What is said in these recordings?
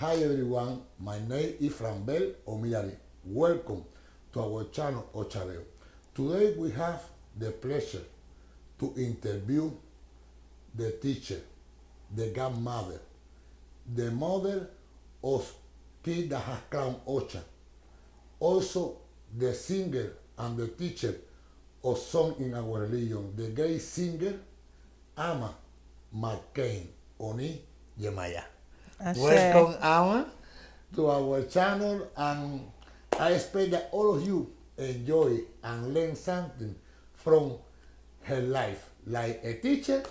Hi everyone, my name is Amma Omi Yale. Welcome to our channel OCHAREO. Today we have the pleasure to interview the teacher, the godmother, the mother of kids that have crowned OCHA, also the singer and the teacher of song in our religion, the great singer Amma Omi Yale. Ashe. Welcome, Amma, to our channel, and I expect that all of you enjoy and learn something from her life, like a teacher,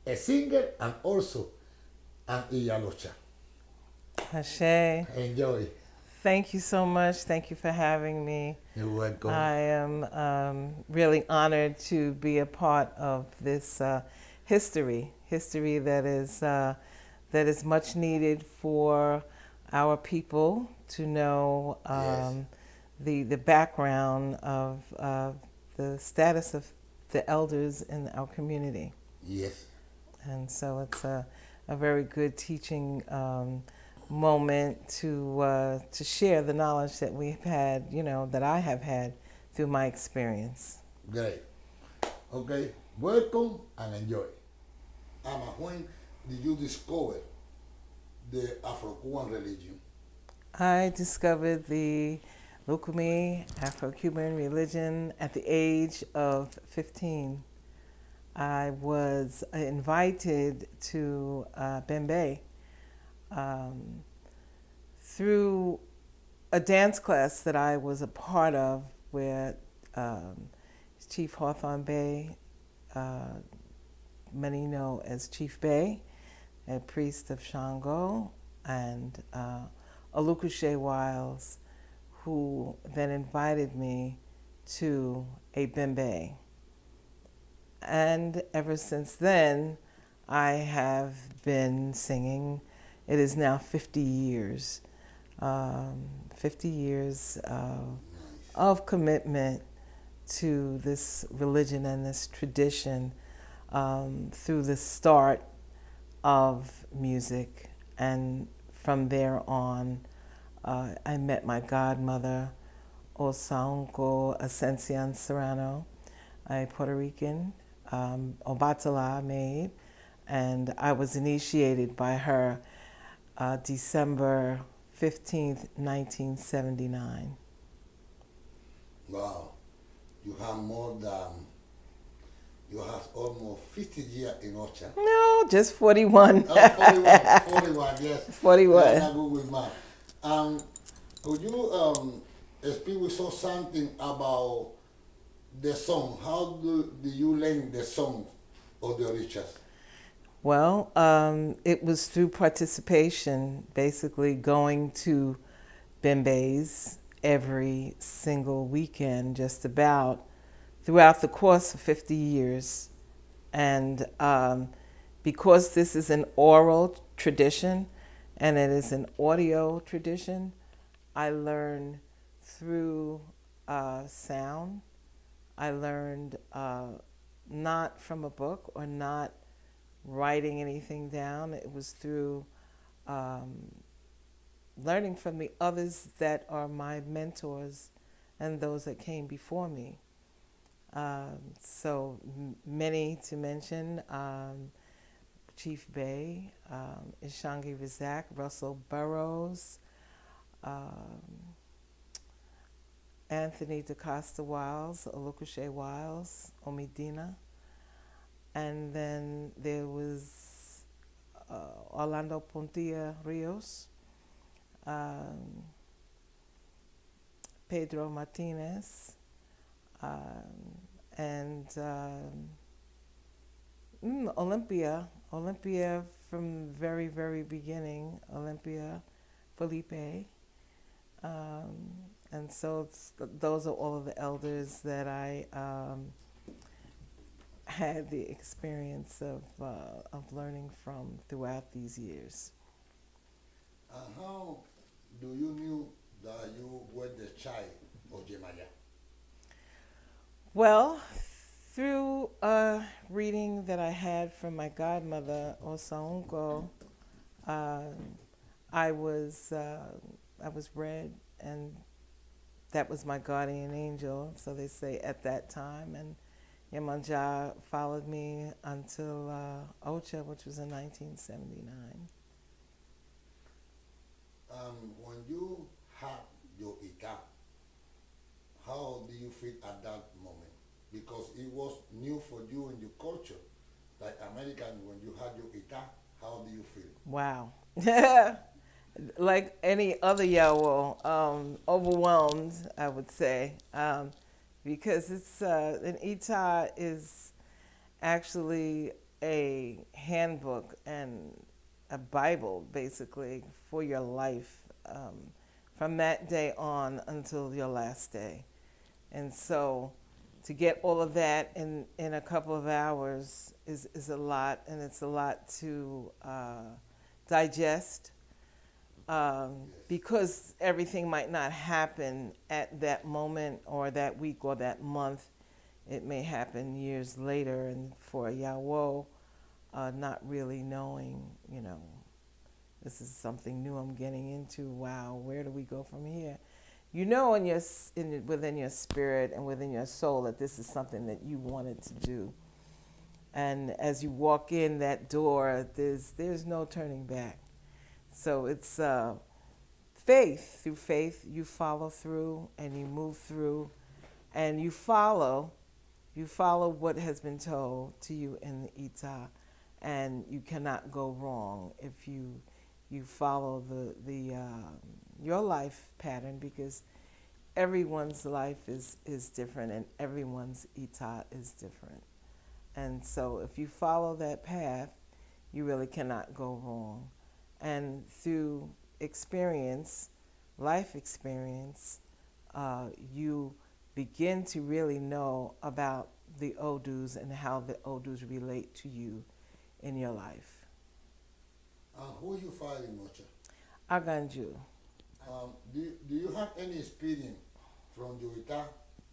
a singer, and also an Iyalocha. Ashe. Enjoy. Thank you so much. Thank you for having me. You're welcome. I am really honored to be a part of this history that is much needed for our people to know Yes. the background of the status of the elders in our community. Yes. And so it's a very good teaching moment to share the knowledge that we've had, that I have had through my experience. Great. Okay. Welcome and enjoy. Amma, when did you discover the Afro-Cuban religion? I discovered the Lukumi Afro-Cuban religion at the age of 15. I was invited to Bembe through a dance class that I was a part of, where Chief Hawthorne Bay, many know as Chief Bay, a priest of Shango, and Olukushe Wiles, who then invited me to a Bembe. And ever since then, I have been singing. It is now 50 years. 50 years of commitment to this religion and this tradition through the start of music. And from there on, I met my godmother, Osaunco Ascension Serrano, a Puerto Rican, Obatala maid, and I was initiated by her December 15th, 1979. Wow. You have almost 50 years in OCHA. No, just 41. 41, yes. 41. I'm not good with math. Could you speak with us something about the song? How do you learn the song of the orishas? Well, it was through participation, basically going to Bembes every single weekend, just about, throughout the course of 50 years. And because this is an oral tradition and it is an audio tradition, I learned through sound. I learned not from a book or not writing anything down. It was through learning from the others that are my mentors and those that came before me. So many to mention: Chief Bay, Ishangi Rizak, Russell Burroughs, Anthony DaCosta Wiles, Olukushe Wiles, Omidina. And then there was Orlando Pontia Rios, Pedro Martinez, and Olympia from very, very beginning, Olympia Felipe. And so those are all of the elders that I had the experience of learning from throughout these years. And how do you knew that you were the child of Yemaya? Well, through a reading that I had from my godmother, Osaunco, I was red, and that was my guardian angel, so they say at that time. And Yemaya followed me until OCHA, which was in 1979. When you had your ika, how do you feel at that moment? Because it was new for you and your culture. Like American, when you had your ika, how do you feel? Wow. Like any other Yawo, overwhelmed, I would say, because it's an Ita is actually a handbook and a Bible, basically, for your life, from that day on until your last day. And so to get all of that in a couple of hours is a lot, and it's a lot to digest, because everything might not happen at that moment or that week or that month. It may happen years later, and for a Yawo, not really knowing, this is something new I'm getting into. Wow, where do we go from here? You know, within your spirit and within your soul that this is something that you wanted to do. And as you walk in that door, there's no turning back. So it's faith. Through faith, you follow through and you move through, and you follow what has been told to you in the Ita, and you cannot go wrong if you follow your life pattern, because everyone's life is different and everyone's Ita is different. And so if you follow that path, you really cannot go wrong. And through experience, life experience, you begin to really know about the Odus and how the Odus relate to you in your life. Who are you fighting, Mocha? Aganju. Do you have any experience from your ika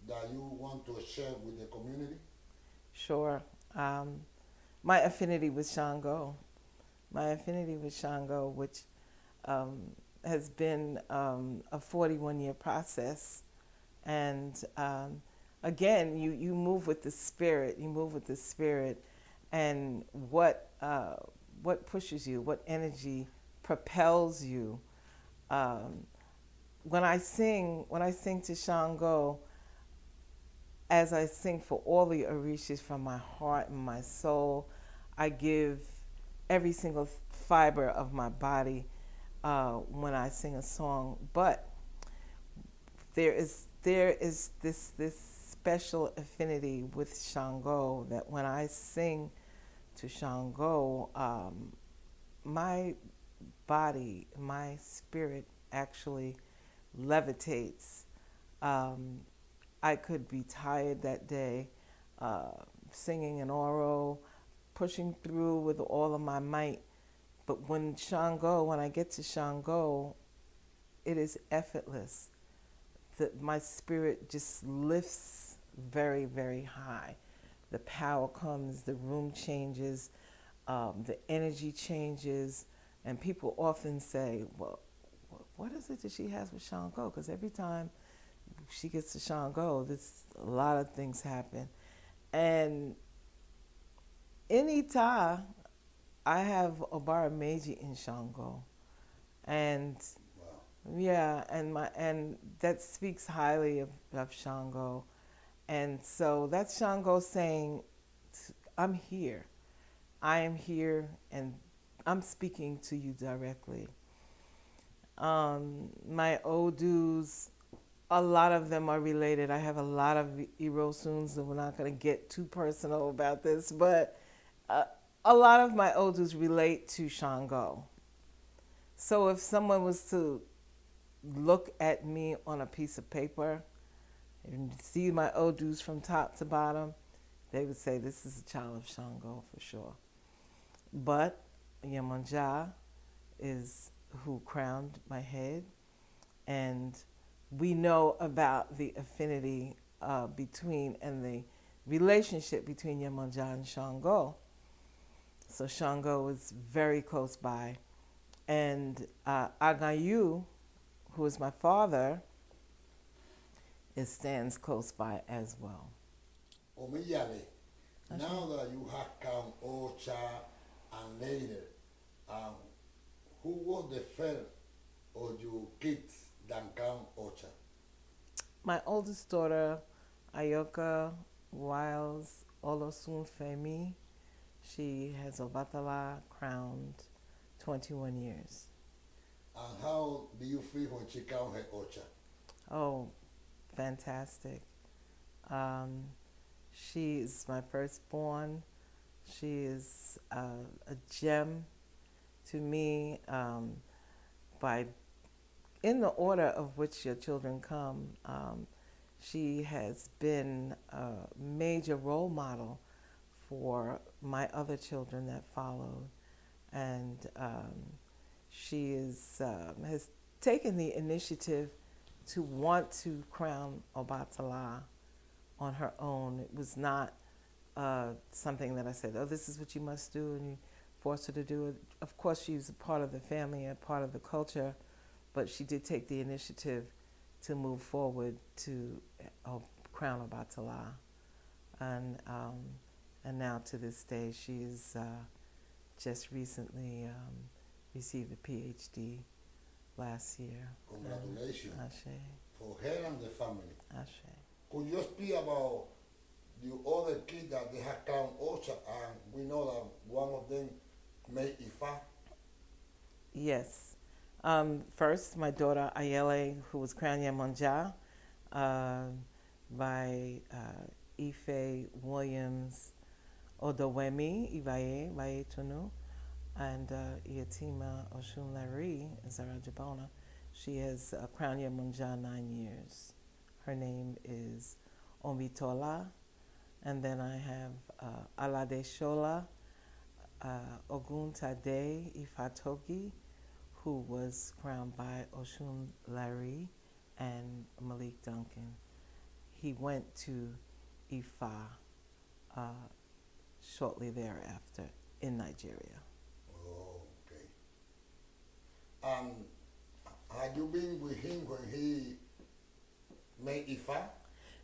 that you want to share with the community? Sure. My affinity with Shango. My affinity with Shango, which has been a 41-year process. And again, you move with the spirit. You move with the spirit, and what pushes you, what energy propels you. When I sing to Shango, as I sing for all the orishas from my heart and my soul, I give every single fiber of my body when I sing a song. But there is this special affinity with Shango that when I sing to Shango, my body, my spirit actually levitates. I could be tired that day, singing an oro, pushing through with all of my might. But when I get to Shango, it is effortless. My spirit just lifts very, very high. The power comes, the room changes, the energy changes, and people often say, well, what is it that she has with Shango? Because every time she gets to Shango, a lot of things happen. And in Ita, I have Obara Meiji in Shango. And wow. Yeah, and that speaks highly of Shango. And so that's Shango saying, I'm here. I am here, and I'm speaking to you directly. My Odus, a lot of them are related. I have a lot of Irosuns, so we're not going to get too personal about this, but a lot of my Odus relate to Shango. So if someone was to look at me on a piece of paper and see my Odus from top to bottom, they would say this is a child of Shango for sure. But Yemaya is who crowned my head, and we know about the affinity between and the relationship between Yemaya and Shango. So Shango is very close by. And Agayu, who is my father, it stands close by as well. Omi Yale, now that you have come Ocha and later, um, who was the first of your kids that come Ocha? My oldest daughter, Ayoka Wiles Olosun Femi, she has Obatala crowned 21 years. And how do you feel when she come her Ocha? Oh, fantastic. Um, she is my firstborn. She is a gem to me by in the order of which your children come. She has been a major role model for my other children that followed, and she has taken the initiative to want to crown Obatala on her own. It was not something that I said, oh, this is what you must do, and you forced her to do it. Of course, she's a part of the family, a part of the culture, but she did take the initiative to move forward to crown Obatala. And now to this day, she's just recently received a PhD last year. Congratulations Ashe. for her and the family. Ashe. Could you speak about the other kids that they have crowned Ocha, and we know that one of them made Ifa? Yes. First, my daughter Ayele, who was crowned Yemonja by Ife Williams Odowemi Ivaye Tunu, and Iatima Oshunlari Zarajabona. She has crowned Yemonja 9 years. Her name is Omitola. And then I have Alade Shola Oguntade Ifatogi, who was crowned by Oshun Larry and Malik Duncan. He went to Ifa shortly thereafter in Nigeria. Oh, okay. Had you been with him when he made Ifa?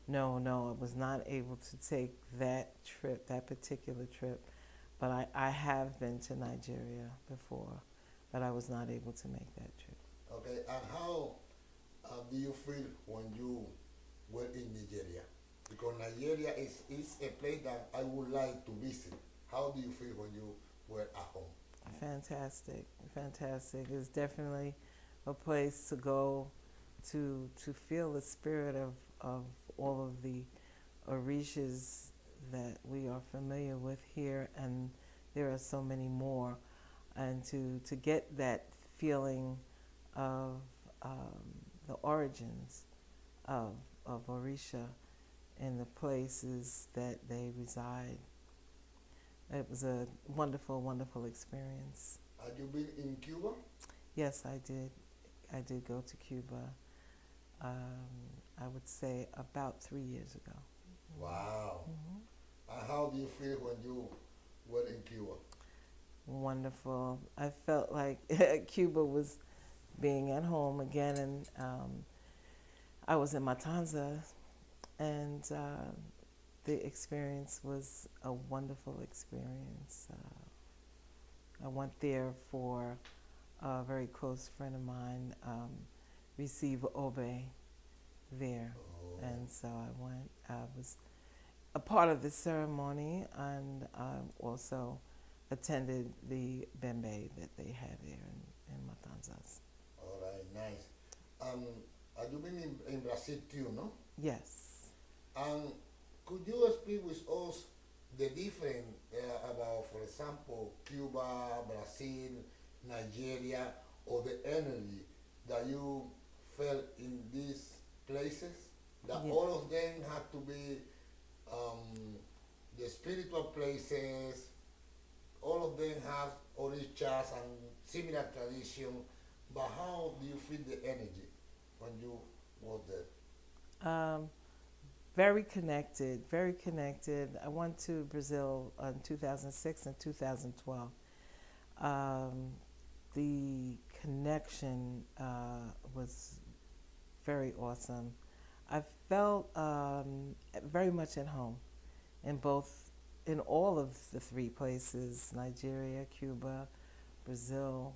No, I was not able to take that trip, that particular trip, but I have been to Nigeria before, but I was not able to make that trip. Okay, and how do you feel when you were in Nigeria? Because Nigeria is a place that I would like to visit. How do you feel when you were at home? Fantastic. It's definitely a place to go to feel the spirit of all of the orishas that we are familiar with here, and there are so many more, and to get that feeling of the origins of orisha in the places that they reside. It was a wonderful experience. Have you been in Cuba? Yes, I did. I did go to Cuba. I would say about 3 years ago. Wow. Mm-hmm. And how do you feel when you were in Cuba? Wonderful. I felt like Cuba was being at home again, and I was in Matanza, and the experience was a wonderful experience. I went there for a very close friend of mine receive Obe there. Oh. And so I went. I was a part of the ceremony, and I also attended the Bembe that they had there in Matanzas. All right, nice. Have you been in Brazil too, no? Yes. And could you speak with us the difference about, for example, Cuba, Brazil, Nigeria, or the energy that you felt in these places? That Yeah. all of them have to be the spiritual places, all of them have orishas and similar tradition, but how do you feel the energy when you was there? Very connected, very connected. I went to Brazil in 2006 and 2012. the connection was very awesome. I felt very much at home in all of the three places, Nigeria, Cuba, Brazil,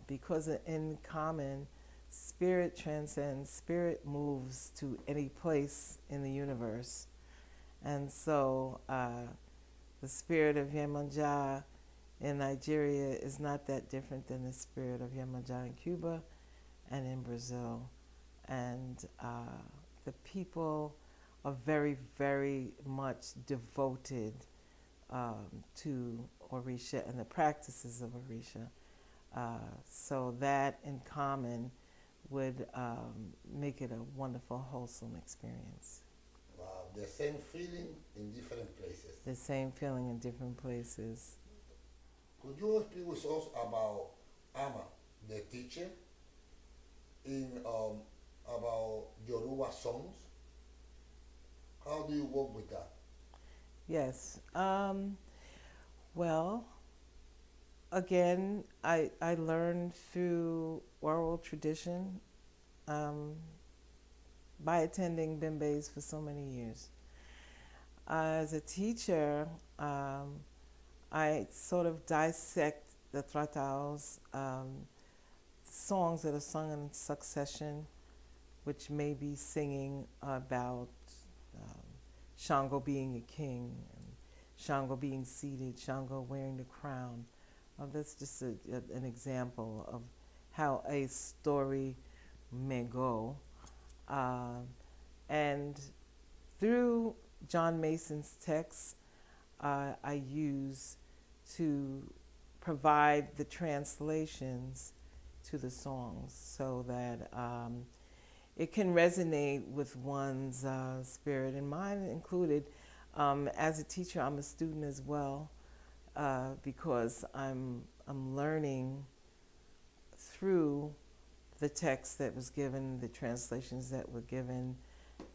because in common, spirit transcends, spirit moves to any place in the universe. And so the spirit of Yemaya in Nigeria is not that different than the spirit of Yemaya in Cuba and in Brazil. And the people are very, very much devoted to orisha and the practices of orisha. So that in common would make it a wonderful, wholesome experience. Wow, the same feeling in different places. The same feeling in different places. Could you speak with us about Amma, the teacher, in about Yoruba songs? How do you work with that? Yes. Well, again, I learned through oral tradition by attending Bimbe's for so many years. As a teacher, I sort of dissect the trataos, songs that are sung in succession, which may be singing about Shango being a king, and Shango being seated, Shango wearing the crown. That's just an example of how a story may go. And through John Mason's texts, I use to provide the translations to the songs so that it can resonate with one's spirit, and mine included. As a teacher, I'm a student as well because I'm learning through the text that was given, the translations that were given,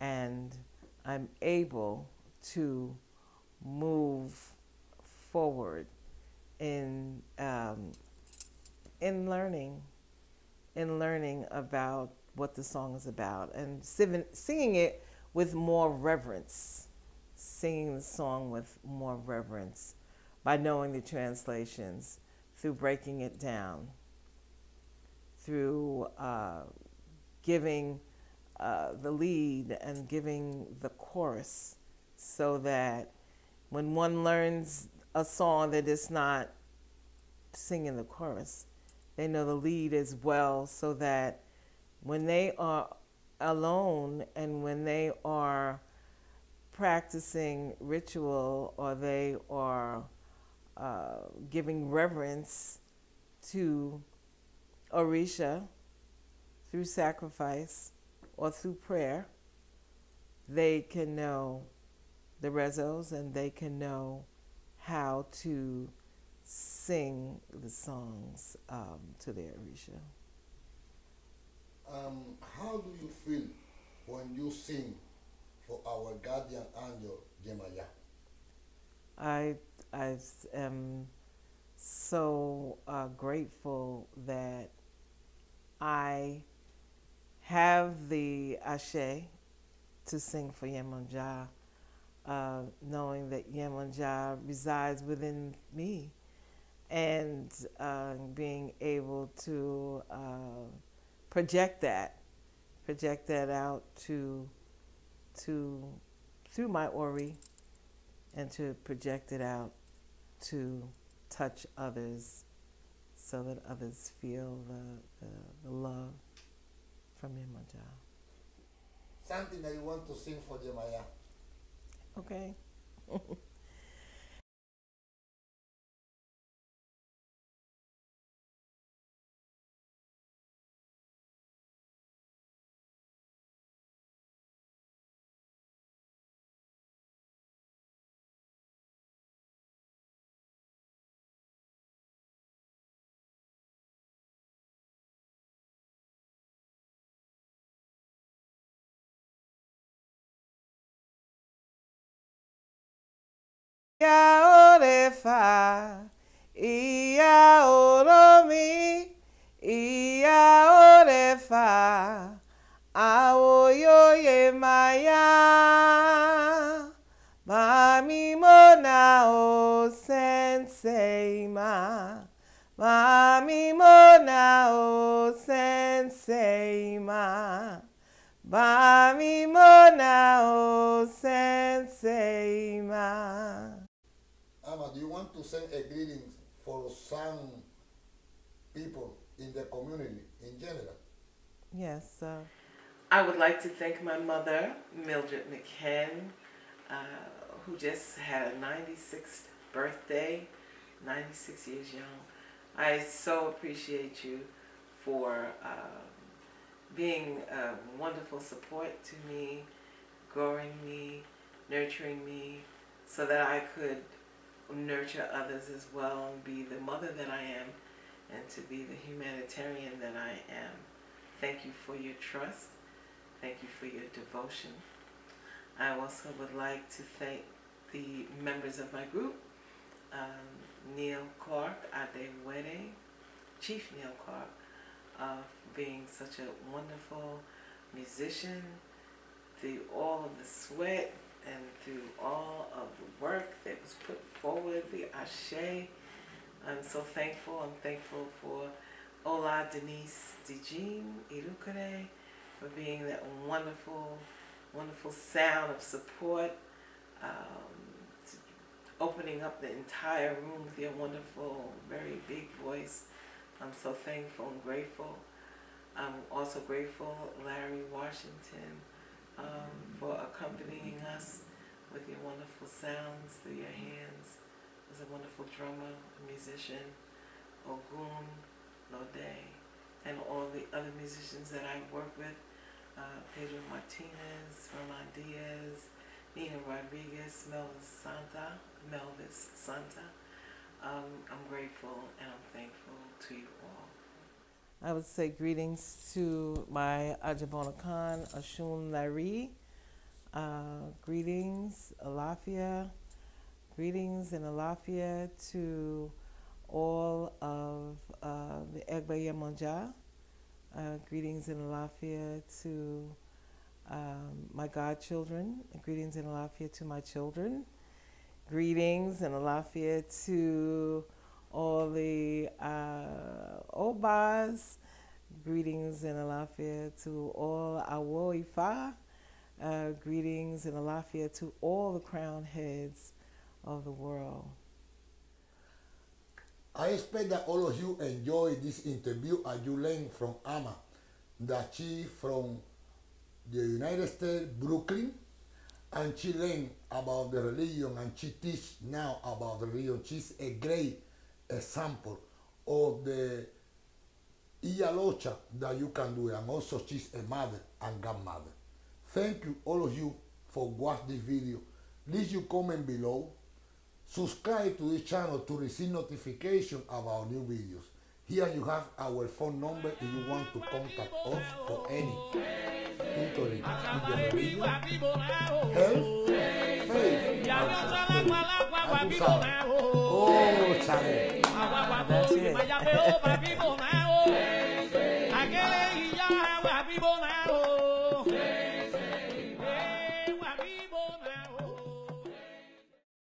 and I'm able to move forward in learning about what the song is about, and singing it with more reverence, singing the song with more reverence by knowing the translations, through breaking it down, through giving the lead and giving the chorus, so that when one learns a song that is not singing the chorus, they know the lead as well, so that when they are alone and when they are practicing ritual, or they are giving reverence to orisha through sacrifice or through prayer, they can know the rezos and they can know how to sing the songs to their orisha. How do you feel when you sing for our guardian angel, Yemaya? I am so grateful that I have the ashe to sing for Yemaya, knowing that Yemaya resides within me, and being able to project that out to through my ori, and to project it out to touch others, so that others feel the love from Yemaya. Something that you want to sing for Yemaya? Okay. Ya orefa, iya oromi o sensei ma. Mami mona o sensei ma. Mami mona o sensei ma. Amma, do you want to send a greeting for some people in the community in general? Yes. I would like to thank my mother, Mildred McCann, who just had a 96th birthday, 96 years young. I so appreciate you for being a wonderful support to me, growing me, nurturing me, so that I could nurture others as well and be the mother that I am and to be the humanitarian that I am. Thank you for your trust. Thank you for your devotion. I also would like to thank the members of my group, Neil Clark Adewale, Chief Neil Clark, for being such a wonderful musician, through all of the sweat and through all of the work that was put forward, the ashe. I'm so thankful. I'm thankful for Ola Denise Dijin Irukare for being that wonderful, wonderful sound of support, opening up the entire room with your wonderful, very big voice. I'm so thankful and grateful. I'm also grateful, Larry Washington, for accompanying us with your wonderful sounds through your hands. As a wonderful drummer, musician, Ogun, Lode, and all the other musicians that I work with, Pedro Martinez, Roland Diaz, Nina Rodriguez, Melvis Santa. I'm grateful and I'm thankful to you all. I would say greetings to my Ajabona Khan, Ashun Larry. Greetings, Alafia. Greetings and Alafia to all of the Egba Yemonja. Greetings and Alafia to my godchildren. Greetings and Alafia to my children. Greetings and Alafia to all the Obas. Greetings and Alafia to all Awo Ifa. Greetings and Alafia to all the crown heads of the world. I expect that all of you enjoy this interview and you learn from Amma, that she from the United States, Brooklyn, and she learned about the religion and she teach now about the religion. She's a great example of the Iyalocha that you can do, and also she's a mother and grandmother. Thank you all of you for watching this video. Leave your comment below. Subscribe to this channel to receive notification about new videos. Here you have our phone number if you want to contact us for any tutoring in the religion, health, faith, and OCHAREO. That's it.